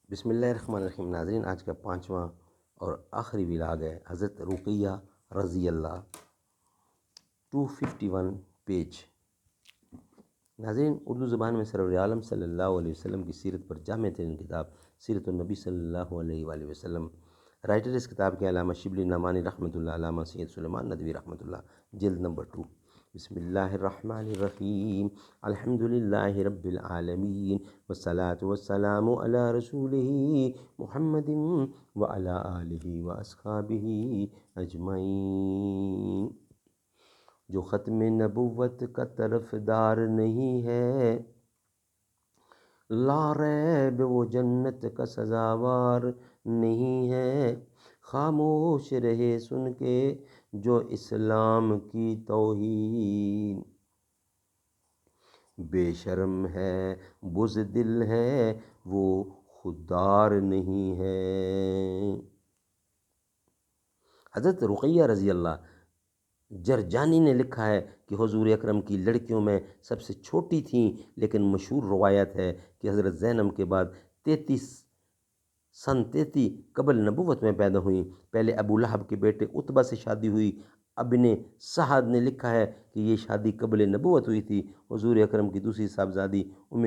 بسم اللہ الرحمن الرحیم۔ ناظرین، آج کا 5واں اور آخری ولاگ ہے حضرت رقیہ رضی اللہ، 251 پیج۔ ناظرین، اردو زبان میں سرور عالم صلی اللہ علیہ وسلم کی سیرت پر جامع ترین کتاب سیرت النبی صلی اللہ علیہ وآلہ وسلم۔ رائٹر اس کتاب کے علامہ شبلی نعمانی رحمۃ اللہ، علامہ سید سلیمان ندوی رحمۃ اللہ، جلد نمبر 2۔ بسم اللہ الرحمن الرحیم۔ الحمد للہ رب العالمین، والصلاة والسلام علی رسولہ محمد وعلی آلہ واصحابہ اجمعین۔ جو ختم نبوت کا طرفدار نہیں ہے، لا ریب وہ جنت کا سزاوار نہیں ہے۔ خاموش رہے سن کے جو اسلام کی توہین، بے شرم ہے بزدل ہے وہ خوددار نہیں ہے۔ حضرت رقیہ رضی اللہ جرجانی نے لکھا ہے کہ حضور اکرم کی لڑکیوں میں سب سے چھوٹی تھیں، لیکن مشہور روایت ہے کہ حضرت زینب کے بعد 33 قبل نبوت میں پیدا ہوئیں۔ پہلے ابو لہب کے بیٹے عتبہ سے شادی ہوئی۔ ابن سعد نے لکھا ہے کہ یہ شادی قبل نبوت ہوئی تھی۔ حضور اکرم کی دوسری صاحبزادی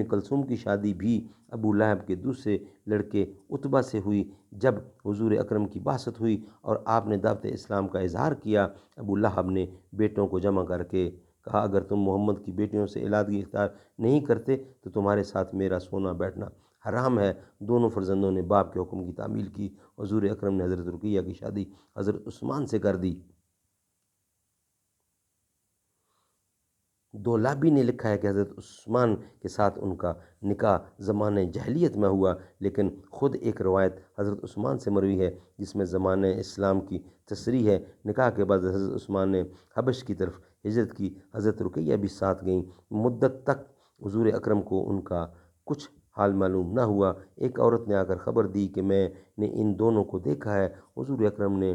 کلثوم کی شادی بھی ابو لہب کے دوسرے لڑکے عتبہ سے ہوئی۔ جب حضور اکرم کی بعثت ہوئی اور آپ نے دعوت اسلام کا اظہار کیا، ابو لہب نے بیٹوں کو جمع کر کے کہا، اگر تم محمد کی بیٹیوں سے علادگی اختیار نہیں کرتے تو تمہارے ساتھ میرا سونا بیٹھنا حرام ہے۔ دونوں فرزندوں نے باپ کے حکم کی تعمیل کی۔ حضور اکرم نے حضرت رقیہ کی شادی حضرت عثمان سے کر دی۔ دولابی نے لکھا ہے کہ حضرت عثمان کے ساتھ ان کا نکاح زمانہ جاہلیت میں ہوا، لیکن خود ایک روایت حضرت عثمان سے مروی ہے جس میں زمانہ اسلام کی تصریح ہے۔ نکاح کے بعد حضرت عثمان نے حبش کی طرف ہجرت کی۔ حضرت رقیہ بھی ساتھ گئیں۔ مدت تک حضور اکرم کو ان کا کچھ حال معلوم نہ ہوا۔ ایک عورت نے آ کر خبر دی کہ میں نے ان دونوں کو دیکھا ہے۔ حضور اکرم نے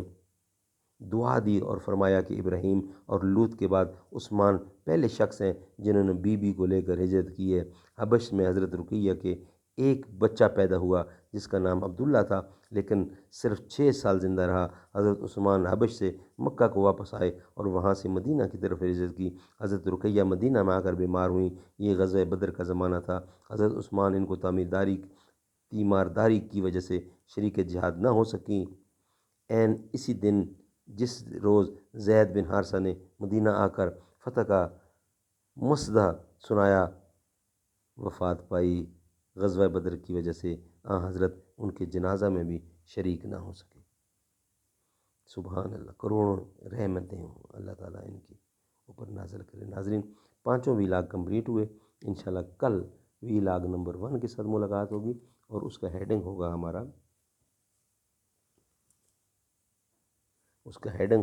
دعا دی اور فرمایا کہ ابراہیم اور لوط کے بعد عثمان پہلے شخص ہیں جنہوں نے بی کو لے کر ہجرت کی ہے۔ حبش میں حضرت رقیہ کے ایک بچہ پیدا ہوا جس کا نام عبداللہ تھا، لیکن صرف 6 سال زندہ رہا۔ حضرت عثمان حبش سے مکہ کو واپس آئے اور وہاں سے مدینہ کی طرف ہجرت کی۔ حضرت رقیہ مدینہ میں آ کر بیمار ہوئیں۔ یہ غزوہ بدر کا زمانہ تھا۔ حضرت عثمان ان کو تیمارداری کی وجہ سے شریک جہاد نہ ہو سکیں۔ عین اسی دن جس روز زید بن حارثہ نے مدینہ آ کر فتح کا مصدع سنایا، وفات پائی۔ غزوہ بدر کی وجہ سے حضرت ان کے جنازہ میں بھی شریک نہ ہو سکے۔ سبحان اللہ، کروڑوں رحمتیں ہوں اللہ تعالیٰ ان کی اوپر نازل کرے۔ ناظرین، 5 ولاگ کمپلیٹ ہوئے۔ انشاءاللہ کل ولاگ نمبر 1 کے ساتھ ملاقات ہوگی اور اس کا ہیڈنگ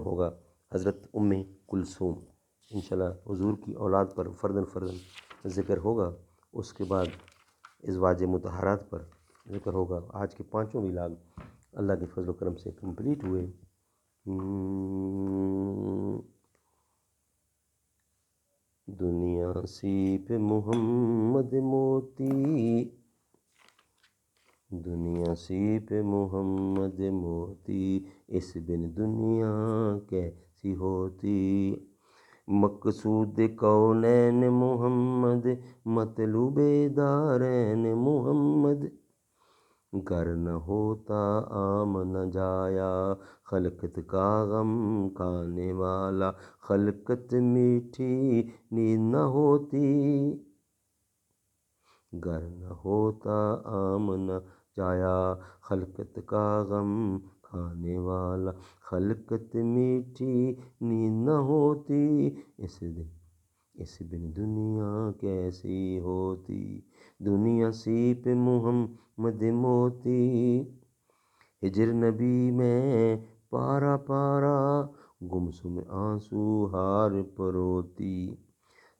ہوگا حضرت کلثوم۔ انشاءاللہ حضور کی اولاد پر فرداً ذکر ہوگا۔ اس کے بعد ازواج مطہرات پر ذکر ہوگا۔ آج کے 5 ولاگ اللہ کے فضل و کرم سے کمپلیٹ ہوئے۔ دنیا سی پہ محمد موتی، دنیا سی پہ محمد موتی، اس بن دنیا کیسی ہوتی۔ مقصود کونین محمد، مطلوب دارین محمد، گر نہ ہوتا عام نہ جایا خلقت کا غم کھانے والا، خلقت میٹھی نیند نہ ہوتی۔ گر نہ ہوتا عام نہ جایا خلقت کا غم کھانے والا، خلقت میٹھی نیند نہ ہوتی، اس بن دنیا کیسی ہوتی۔ دنیا سی پہ محمد موتی، ہجر نبی میں پارا پارا، گمسم آنسو ہار پروتی۔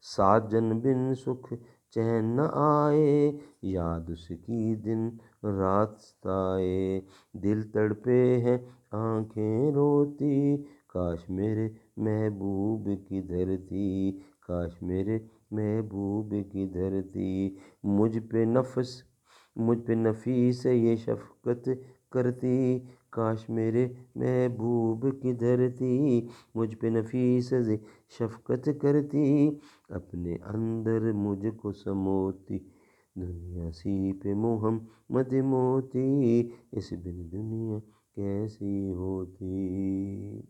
ساجن بن سکھ چین نہ آئے، یاد اس کی دن رات ستائے، دل تڑپے ہیں آنکھیں روتی، کاش میرے محبوب کدھر تھی، کاش میرے محبوب کدھر تھی۔ مجھ پہ نفس مجھ پہ نفیس یہ شفقت کرتی، کاش میرے محبوب کدھر تھی، مجھ پہ نفیس یہ شفقت کرتی، اپنے اندر مجھ کو سموتی، دنیا سی پہ محمد موتی، اس بن دنیا کیسی ہوتی۔